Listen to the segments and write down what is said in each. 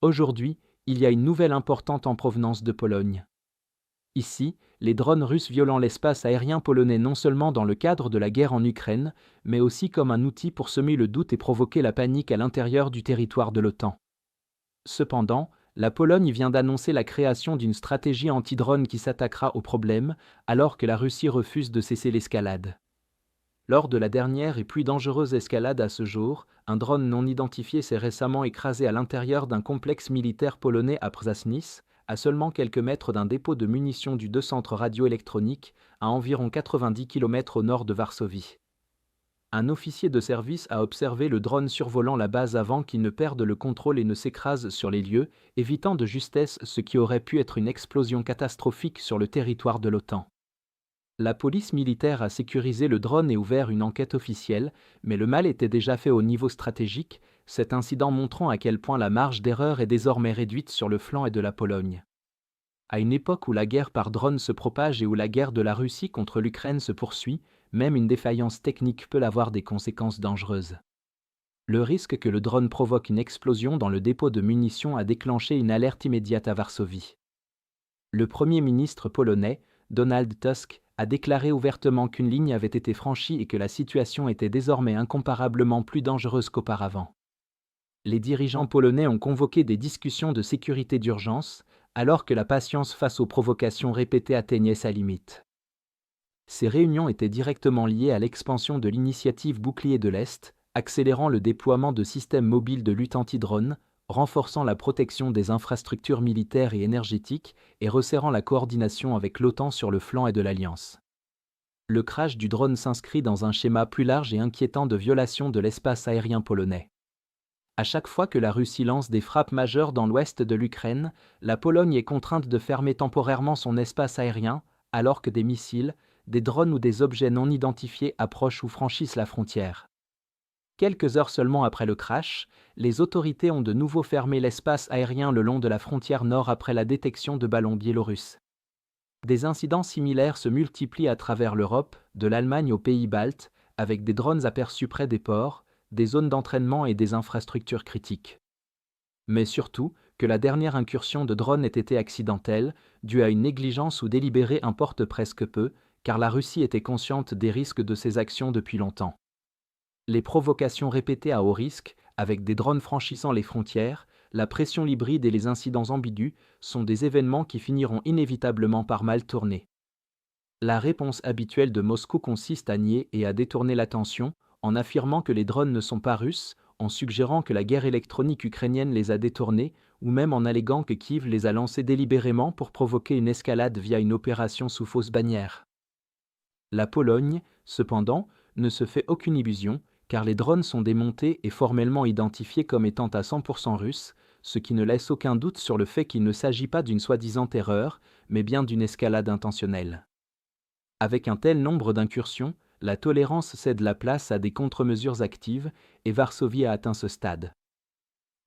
Aujourd'hui, il y a une nouvelle importante en provenance de Pologne. Ici, les drones russes violant l'espace aérien polonais non seulement dans le cadre de la guerre en Ukraine, mais aussi comme un outil pour semer le doute et provoquer la panique à l'intérieur du territoire de l'OTAN. Cependant, la Pologne vient d'annoncer la création d'une stratégie anti-drone qui s'attaquera au problème, alors que la Russie refuse de cesser l'escalade. Lors de la dernière et plus dangereuse escalade à ce jour, un drone non identifié s'est récemment écrasé à l'intérieur d'un complexe militaire polonais à Przasnysz, à seulement quelques mètres d'un dépôt de munitions du 2 centres radioélectroniques, à environ 90 km au nord de Varsovie. Un officier de service a observé le drone survolant la base avant qu'il ne perde le contrôle et ne s'écrase sur les lieux, évitant de justesse ce qui aurait pu être une explosion catastrophique sur le territoire de l'OTAN. La police militaire a sécurisé le drone et ouvert une enquête officielle, mais le mal était déjà fait au niveau stratégique, cet incident montrant à quel point la marge d'erreur est désormais réduite sur le flanc de la Pologne. À une époque où la guerre par drone se propage et où la guerre de la Russie contre l'Ukraine se poursuit, même une défaillance technique peut avoir des conséquences dangereuses. Le risque que le drone provoque une explosion dans le dépôt de munitions a déclenché une alerte immédiate à Varsovie. Le Premier ministre polonais, Donald Tusk, a déclaré ouvertement qu'une ligne avait été franchie et que la situation était désormais incomparablement plus dangereuse qu'auparavant. Les dirigeants polonais ont convoqué des discussions de sécurité d'urgence, alors que la patience face aux provocations répétées atteignait sa limite. Ces réunions étaient directement liées à l'expansion de l'initiative Bouclier de l'Est, accélérant le déploiement de systèmes mobiles de lutte anti-drone, renforçant la protection des infrastructures militaires et énergétiques et resserrant la coordination avec l'OTAN sur le flanc de l'Alliance. Le crash du drone s'inscrit dans un schéma plus large et inquiétant de violation de l'espace aérien polonais. À chaque fois que la Russie lance des frappes majeures dans l'ouest de l'Ukraine, la Pologne est contrainte de fermer temporairement son espace aérien, alors que des missiles, des drones ou des objets non identifiés approchent ou franchissent la frontière. Quelques heures seulement après le crash, les autorités ont de nouveau fermé l'espace aérien le long de la frontière nord après la détection de ballons biélorusses. Des incidents similaires se multiplient à travers l'Europe, de l'Allemagne aux pays baltes, avec des drones aperçus près des ports, des zones d'entraînement et des infrastructures critiques. Mais surtout, que la dernière incursion de drones ait été accidentelle, due à une négligence ou délibérée importe presque peu, car la Russie était consciente des risques de ses actions depuis longtemps. Les provocations répétées à haut risque, avec des drones franchissant les frontières, la pression hybride et les incidents ambigus sont des événements qui finiront inévitablement par mal tourner. La réponse habituelle de Moscou consiste à nier et à détourner l'attention, en affirmant que les drones ne sont pas russes, en suggérant que la guerre électronique ukrainienne les a détournés, ou même en alléguant que Kiev les a lancés délibérément pour provoquer une escalade via une opération sous fausse bannière. La Pologne, cependant, ne se fait aucune illusion, car les drones sont démontés et formellement identifiés comme étant à 100% russes, ce qui ne laisse aucun doute sur le fait qu'il ne s'agit pas d'une soi-disant erreur, mais bien d'une escalade intentionnelle. Avec un tel nombre d'incursions, la tolérance cède la place à des contre-mesures actives, et Varsovie a atteint ce stade.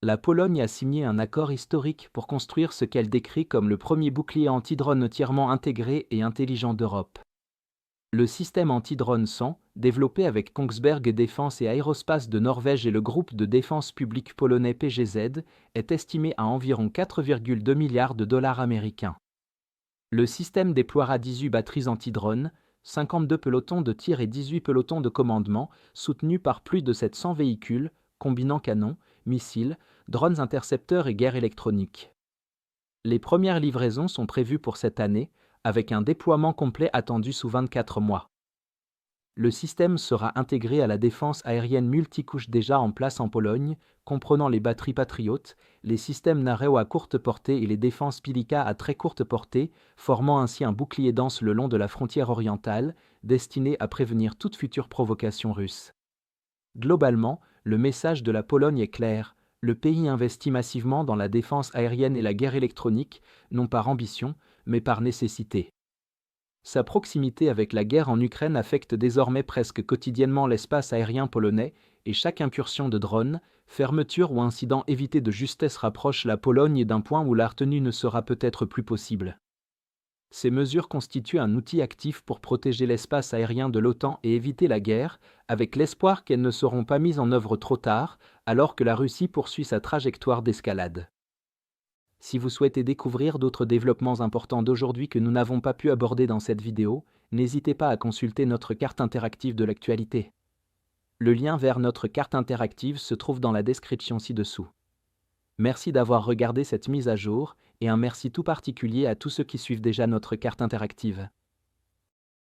La Pologne a signé un accord historique pour construire ce qu'elle décrit comme le premier bouclier anti-drone entièrement intégré et intelligent d'Europe. Le système anti-drone 100, développé avec Kongsberg Défense et Aérospace de Norvège et le groupe de défense publique polonais PGZ, est estimé à environ 4,2 milliards de dollars américains. Le système déploiera 18 batteries anti-drone, 52 pelotons de tir et 18 pelotons de commandement, soutenus par plus de 700 véhicules, combinant canons, missiles, drones intercepteurs et guerre électronique. Les premières livraisons sont prévues pour cette année, avec un déploiement complet attendu sous 24 mois. Le système sera intégré à la défense aérienne multicouche déjà en place en Pologne, comprenant les batteries Patriot, les systèmes Nareo à courte portée et les défenses Pilica à très courte portée, formant ainsi un bouclier dense le long de la frontière orientale, destiné à prévenir toute future provocation russe. Globalement, le message de la Pologne est clair. Le pays investit massivement dans la défense aérienne et la guerre électronique, non par ambition, mais par nécessité. Sa proximité avec la guerre en Ukraine affecte désormais presque quotidiennement l'espace aérien polonais, et chaque incursion de drone, fermeture ou incident évité de justesse rapproche la Pologne d'un point où la retenue ne sera peut-être plus possible. Ces mesures constituent un outil actif pour protéger l'espace aérien de l'OTAN et éviter la guerre, avec l'espoir qu'elles ne seront pas mises en œuvre trop tard, alors que la Russie poursuit sa trajectoire d'escalade. Si vous souhaitez découvrir d'autres développements importants d'aujourd'hui que nous n'avons pas pu aborder dans cette vidéo, n'hésitez pas à consulter notre carte interactive de l'actualité. Le lien vers notre carte interactive se trouve dans la description ci-dessous. Merci d'avoir regardé cette mise à jour, et un merci tout particulier à tous ceux qui suivent déjà notre carte interactive.